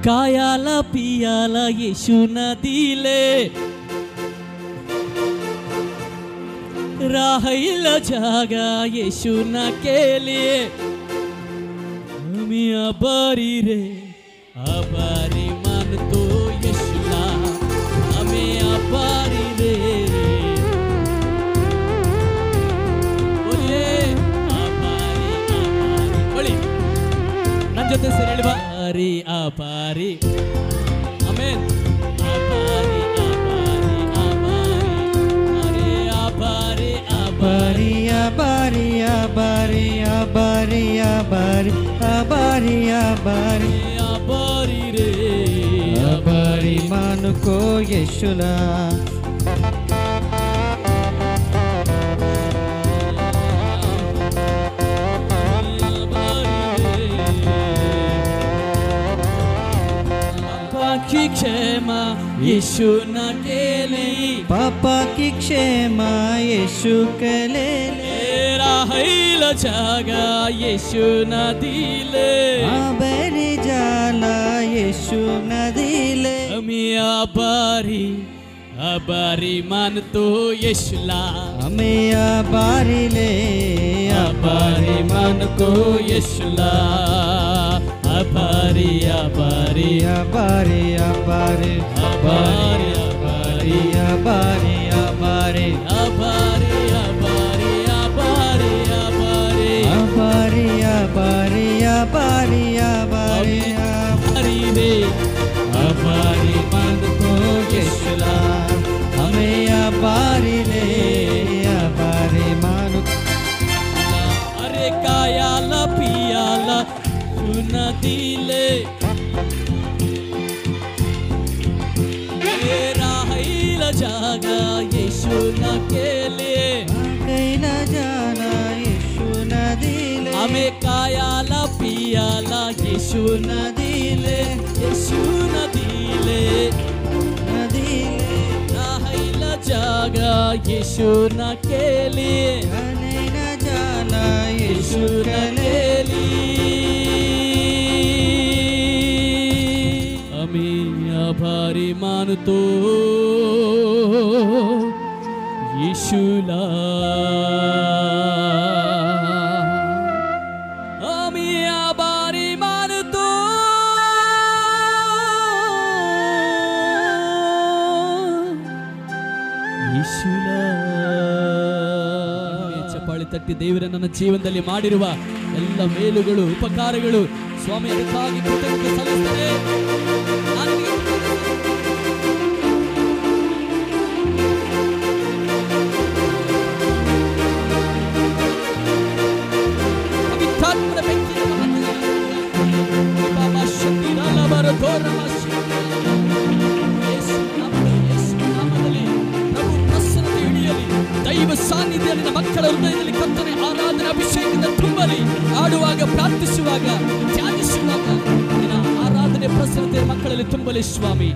Kayala piyala Yeshu na dile Rahila jaga Yeshu na kele Ami abari re abari man to Yeshu la Ami abari re Ole abari Oli nan jote seri heli ba Abari Amen Abari Abari Abari Abari Abari Abari Abari Abari Abari Abari re Abari man ko Yeshu la की क्षमा यीशु न केले पापा की क्षमा यीशु केले राहिल जागा यीशु न दिले आबरी जाला यीशु न दिले अमी आबारी आबारी मान तो यीशु ला अमी आबारी ले आबारी मान को यीशु ला Abari, abari, abari, abari, abari, abari, abari, abari, abari, abari, abari, abari, abari, abari, abari, abari, abari re, abari man ko Yeshu la, hame abari le, abari man. Are kayala piyala. Na dile rahila jaga Yeshu na kele kaina jana Yeshu na dile ame kayala piyala Yeshu na dile Yeshu na dile rahila jaga Yeshu na kele kaina jana Yeshu na kele आभारी मानतो यीशु ला आमी आभारी मानतो यीशु ला ಚಪ್ಪಾಳೆ ತಟ್ಟಿ ದೇವರ ನನ್ನ ಜೀವನದಲ್ಲಿ ಮಾಡಿರುವ ಎಲ್ಲ ಮೇಲುಗಳು ಉಪಕಾರಗಳು ಸ್ವಾಮಿ ಅದಕ್ಕಾಗಿ ಕೃತಜ್ಞತೆ ಸಲ್ಲಿಸುತ್ತೇನೆ ದೈವ ಸಾನ್ನಿಧ್ಯದಲ್ಲಿ ಮಕ್ಕಳ ಹೃದಯದಲ್ಲಿ ಕರ್ತನೆ ಆರಾಧನೆ ಅಭಿಷೇಕದ ತುಂಬಲಿ ಆಡುವಾಗ ಪ್ರಾರ್ಥಿಸುವಾಗ ಧ್ಯಾನಿಸುವಾಗ ಆರಾಧನೆ ಪ್ರಸನ್ನತೆ ಮಕ್ಕಳಲ್ಲಿ ತುಂಬಲಿ ಸ್ವಾಮಿ.